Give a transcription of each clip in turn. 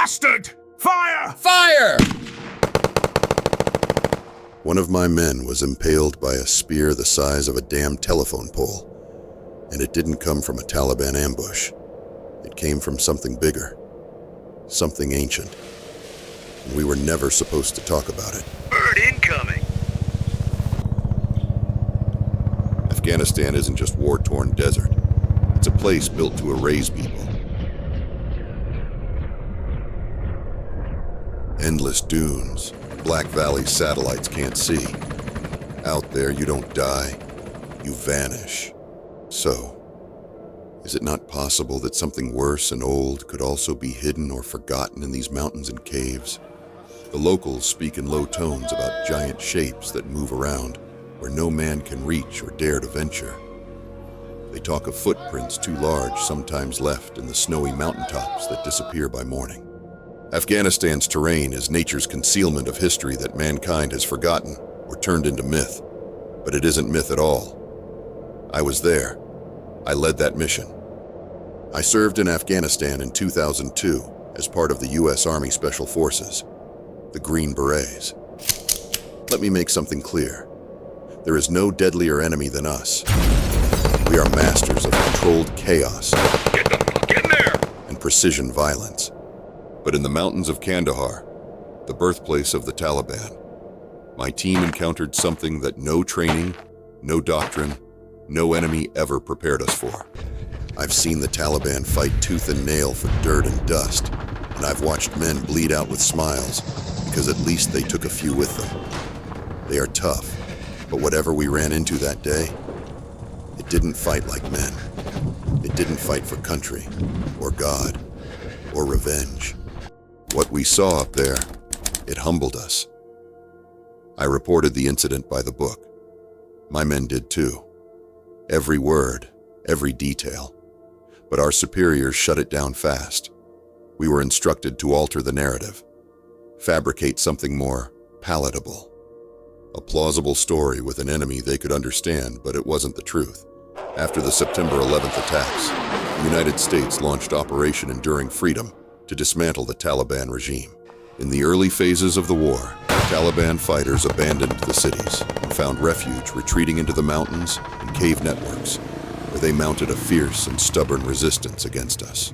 Bastard! Fire! Fire! One of my men was impaled by a spear the size of a damn telephone pole, and it didn't come from a Taliban ambush. It came from something bigger, something ancient, and we were never supposed to talk about it. Bird incoming! Afghanistan isn't just war-torn desert. It's a place built to erase people. Endless dunes, Black Valley satellites can't see. Out there, you don't die, you vanish. So, is it not possible that something worse and old could also be hidden or forgotten in these mountains and caves? The locals speak in low tones about giant shapes that move around, where no man can reach or dare to venture. They talk of footprints too large, sometimes left in the snowy mountaintops that disappear by morning. Afghanistan's terrain is nature's concealment of history that mankind has forgotten or turned into myth. But it isn't myth at all. I was there. I led that mission. I served in Afghanistan in 2002 as part of the U.S. Army Special Forces, the Green Berets. Let me make something clear. There is no deadlier enemy than us. We are masters of controlled chaos. Get the fuck in there! And precision violence. But in the mountains of Kandahar, the birthplace of the Taliban, my team encountered something that no training, no doctrine, no enemy ever prepared us for. I've seen the Taliban fight tooth and nail for dirt and dust, and I've watched men bleed out with smiles because at least they took a few with them. They are tough. But whatever we ran into that day, it didn't fight like men. It didn't fight for country, or God, or revenge. What we saw up there, it humbled us. I reported the incident by the book. My men did too. Every word, every detail. But our superiors shut it down fast. We were instructed to alter the narrative, fabricate something more palatable. A plausible story with an enemy they could understand, but it wasn't the truth. After the September 11th attacks, the United States launched Operation Enduring Freedom to dismantle the Taliban regime. In the early phases of the war, Taliban fighters abandoned the cities and found refuge retreating into the mountains and cave networks, where they mounted a fierce and stubborn resistance against us.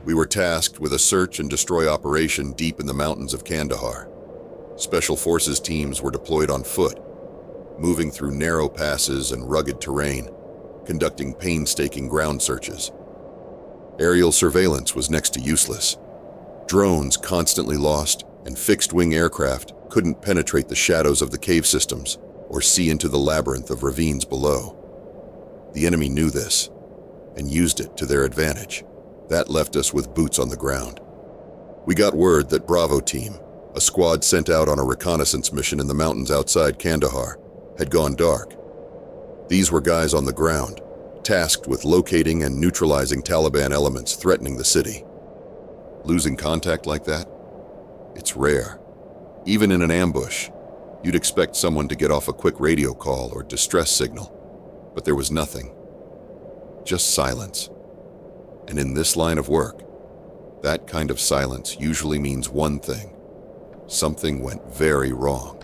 We were tasked with a search and destroy operation deep in the mountains of Kandahar. Special Forces teams were deployed on foot, moving through narrow passes and rugged terrain, conducting painstaking ground searches. Aerial surveillance was next to useless. Drones constantly lost, and fixed-wing aircraft couldn't penetrate the shadows of the cave systems or see into the labyrinth of ravines below. The enemy knew this and used it to their advantage. That left us with boots on the ground. We got word that Bravo Team, a squad sent out on a reconnaissance mission in the mountains outside Kandahar, had gone dark. These were guys on the ground, tasked with locating and neutralizing Taliban elements threatening the city. Losing contact like that? It's rare. Even in an ambush, you'd expect someone to get off a quick radio call or distress signal, but there was nothing. Just silence. And in this line of work, that kind of silence usually means one thing. Something went very wrong.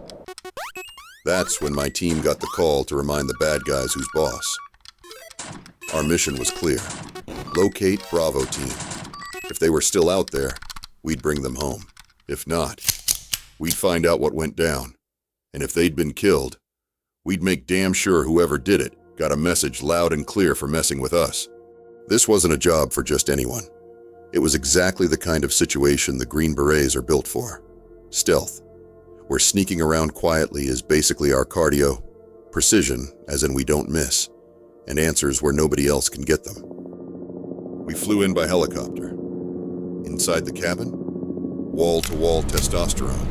That's when my team got the call to remind the bad guys who's boss. Our mission was clear. Locate Bravo Team. If they were still out there, we'd bring them home. If not, we'd find out what went down. And if they'd been killed, we'd make damn sure whoever did it got a message loud and clear for messing with us. This wasn't a job for just anyone. It was exactly the kind of situation the Green Berets are built for. Stealth, where sneaking around quietly is basically our cardio, precision, as in we don't miss, and answers where nobody else can get them. We flew in by helicopter. Inside the cabin, wall-to-wall testosterone.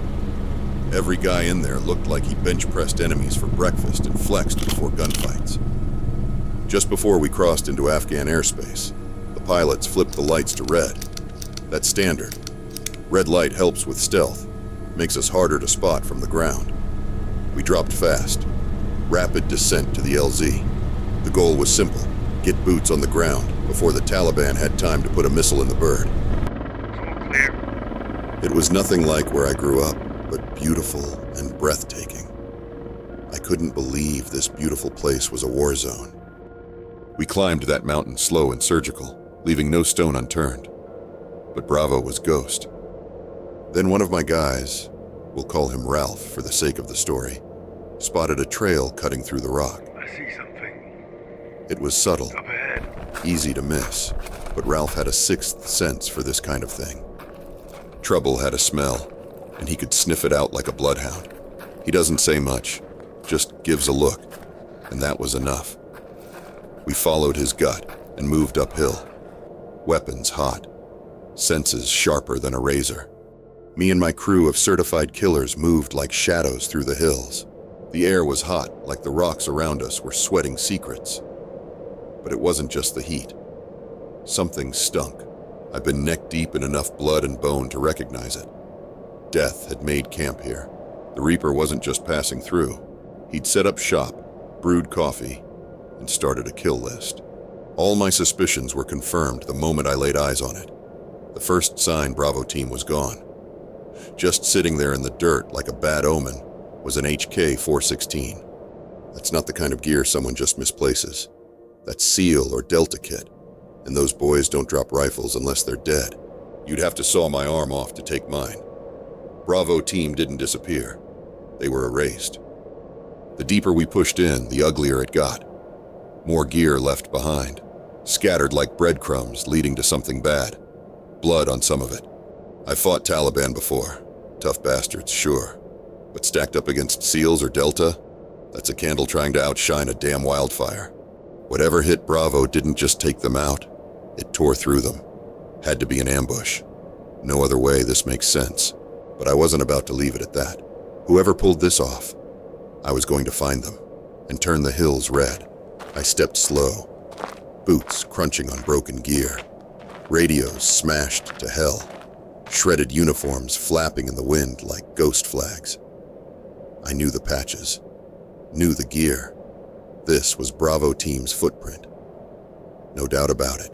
Every guy in there looked like he bench-pressed enemies for breakfast and flexed before gunfights. Just before we crossed into Afghan airspace, the pilots flipped the lights to red. That's standard. Red light helps with stealth, makes us harder to spot from the ground. We dropped fast. Rapid descent to the LZ. The goal was simple: get boots on the ground before the Taliban had time to put a missile in the bird. All clear. It was nothing like where I grew up, but beautiful and breathtaking. I couldn't believe this beautiful place was a war zone. We climbed that mountain slow and surgical, leaving no stone unturned. But Bravo was ghost. Then one of my guys, we'll call him Ralph for the sake of the story, spotted a trail cutting through the rock. I see something. It was subtle, Up ahead. easy to miss, but Ralph had a sixth sense for this kind of thing. Trouble had a smell, and he could sniff it out like a bloodhound. He doesn't say much, just gives a look, and that was enough. We followed his gut and moved uphill. Weapons hot, senses sharper than a razor. Me and my crew of certified killers moved like shadows through the hills. The air was hot, like the rocks around us were sweating secrets. But it wasn't just the heat. Something stunk. I've been neck deep in enough blood and bone to recognize it. Death had made camp here. The Reaper wasn't just passing through. He'd set up shop, brewed coffee, and started a kill list. All my suspicions were confirmed the moment I laid eyes on it. The first sign Bravo team was gone. Just sitting there in the dirt like a bad omen was an HK-416. That's not the kind of gear someone just misplaces. That's SEAL or Delta kit, and those boys don't drop rifles unless they're dead. You'd have to saw my arm off to take mine. Bravo team didn't disappear. They were erased. The deeper we pushed in, the uglier it got. More gear left behind, scattered like breadcrumbs leading to something bad. Blood on some of it. I fought Taliban before. Tough bastards, sure. But stacked up against SEALs or Delta, that's a candle trying to outshine a damn wildfire. Whatever hit Bravo didn't just take them out, it tore through them. Had to be an ambush. No other way this makes sense. But I wasn't about to leave it at that. Whoever pulled this off, I was going to find them and turn the hills red. I stepped slow, boots crunching on broken gear, radios smashed to hell, shredded uniforms flapping in the wind like ghost flags. I knew the patches, knew the gear. This was Bravo team's footprint. No doubt about it.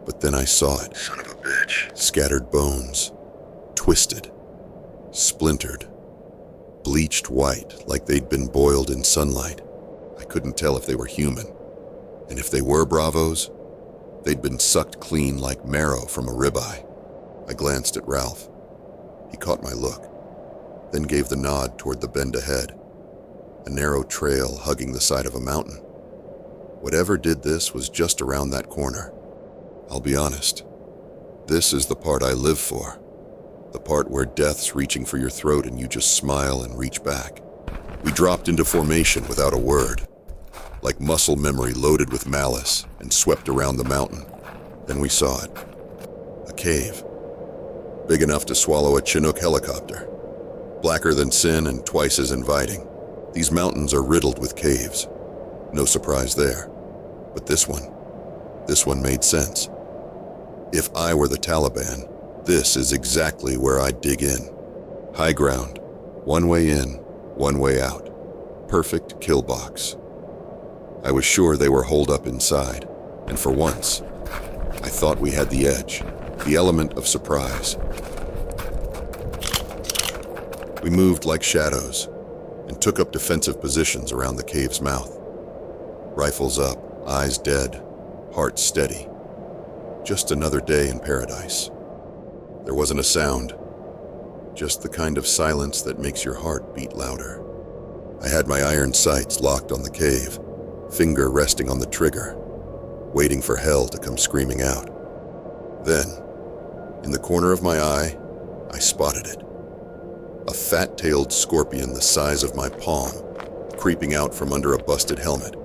But then I saw it. Son of a bitch. Scattered bones, twisted, splintered, bleached white like they'd been boiled in sunlight. I couldn't tell if they were human. And if they were Bravos, they'd been sucked clean like marrow from a ribeye. I glanced at Ralph. He caught my look, then gave the nod toward the bend ahead, a narrow trail hugging the side of a mountain. Whatever did this was just around that corner. I'll be honest, this is the part I live for. The part where death's reaching for your throat and you just smile and reach back. We dropped into formation without a word, like muscle memory loaded with malice, and swept around the mountain. Then we saw it. A cave. Big enough to swallow a Chinook helicopter. Blacker than sin and twice as inviting. These mountains are riddled with caves. No surprise there. But this one made sense. If I were the Taliban, this is exactly where I'd dig in. High ground. One way in, one way out. Perfect kill box. I was sure they were holed up inside, and for once, I thought we had the edge, the element of surprise. We moved like shadows and took up defensive positions around the cave's mouth. Rifles up, eyes dead, heart steady. Just another day in paradise. There wasn't a sound, just the kind of silence that makes your heart beat louder. I had my iron sights locked on the cave, finger resting on the trigger, waiting for hell to come screaming out. Then, in the corner of my eye, I spotted it. A fat-tailed scorpion the size of my palm, creeping out from under a busted helmet.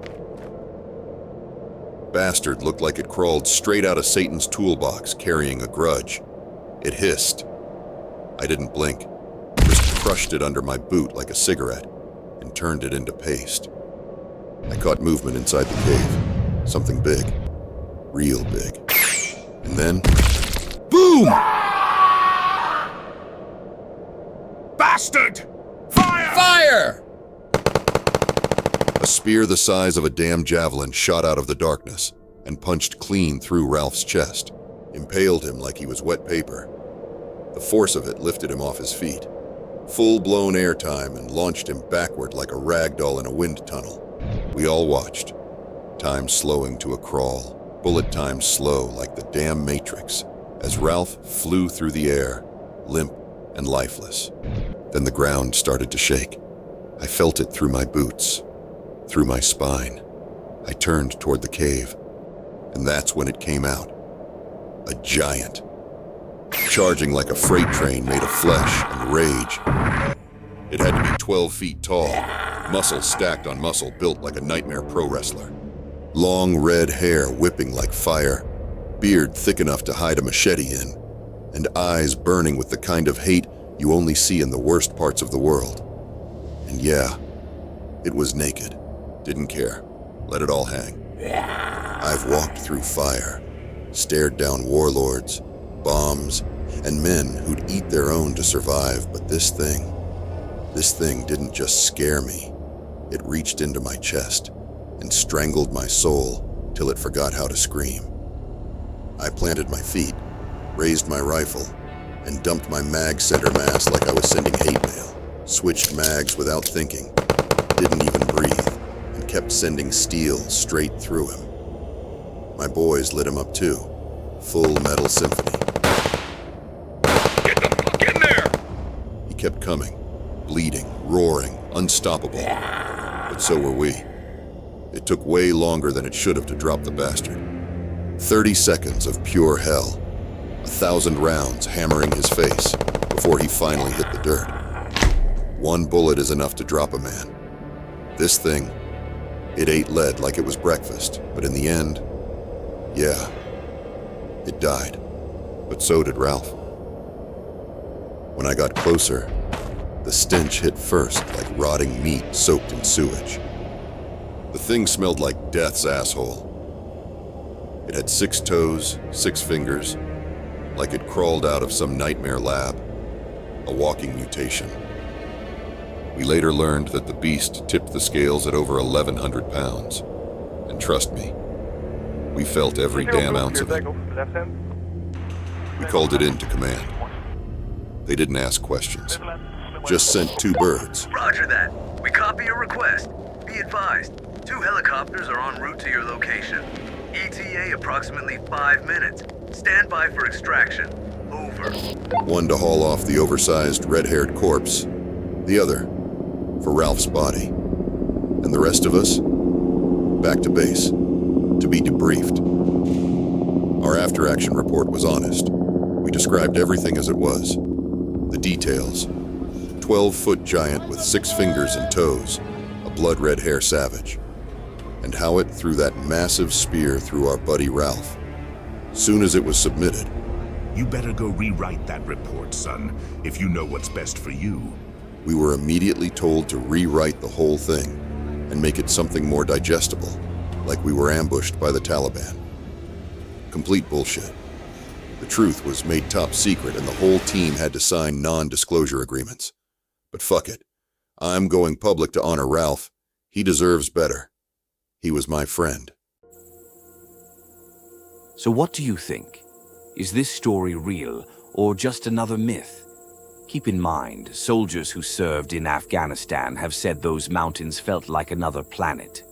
Bastard looked like it crawled straight out of Satan's toolbox, carrying a grudge. It hissed. I didn't blink, just crushed it under my boot like a cigarette and turned it into paste. I caught movement inside the cave. Something big. Real big. And then, boom! Bastard! Fire! Fire! A spear the size of a damn javelin shot out of the darkness and punched clean through Ralph's chest, impaled him like he was wet paper. The force of it lifted him off his feet. Full-blown airtime and launched him backward like a rag doll in a wind tunnel. We all watched, time slowing to a crawl, bullet time slow like the damn Matrix, as Ralph flew through the air, limp and lifeless. Then the ground started to shake. I felt it through my boots, through my spine. I turned toward the cave, and that's when it came out. A giant, charging like a freight train made of flesh and rage. It had to be 12 feet tall, muscle stacked on muscle, built like a nightmare pro wrestler. Long red hair whipping like fire, beard thick enough to hide a machete in, and eyes burning with the kind of hate you only see in the worst parts of the world. And yeah, it was naked. Didn't care. Let it all hang. I've walked through fire, stared down warlords, bombs, and men who'd eat their own to survive, but this thing didn't just scare me. It reached into my chest and strangled my soul till it forgot how to scream. I planted my feet, raised my rifle, and dumped my mag center mass like I was sending hate mail. Switched mags without thinking, didn't even breathe, and kept sending steel straight through him. My boys lit him up too. Full Metal Symphony. Get the fuck in there! He kept coming, bleeding, roaring, unstoppable. But so were we. It took way longer than it should have to drop the bastard. 30 seconds of pure hell. 1,000 rounds hammering his face before he finally hit the dirt. One bullet is enough to drop a man. This thing, it ate lead like it was breakfast, but in the end, yeah, it died. But so did Ralph. When I got closer, the stench hit first like rotting meat soaked in sewage. The thing smelled like death's asshole. It had 6 toes, 6 fingers, like it crawled out of some nightmare lab, a walking mutation. We later learned that the beast tipped the scales at over 1,100 pounds. And trust me, we felt every damn ounce of it. We called it in to command. They didn't ask questions, just sent 2 birds. Roger that. We copy your request. Be advised, 2 helicopters are en route to your location. ETA approximately 5 minutes. Stand by for extraction. Over. One to haul off the oversized red-haired corpse, the other for Ralph's body. And the rest of us, back to base, to be debriefed. Our after-action report was honest. We described everything as it was. The details. 12-foot giant with 6 fingers and toes, a blood-red hair savage. And how it threw that massive spear through our buddy Ralph. Soon as it was submitted. You better go rewrite that report, son, if you know what's best for you. We were immediately told to rewrite the whole thing and make it something more digestible, like we were ambushed by the Taliban. Complete bullshit. The truth was made top secret and the whole team had to sign non-disclosure agreements. But fuck it. I'm going public to honor Ralph. He deserves better. He was my friend. So what do you think? Is this story real or just another myth? Keep in mind, soldiers who served in Afghanistan have said those mountains felt like another planet.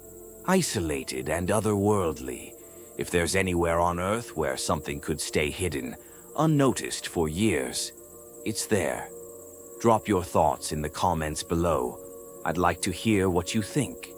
Isolated and otherworldly. If there's anywhere on Earth where something could stay hidden, unnoticed for years, it's there. Drop your thoughts in the comments below. I'd like to hear what you think.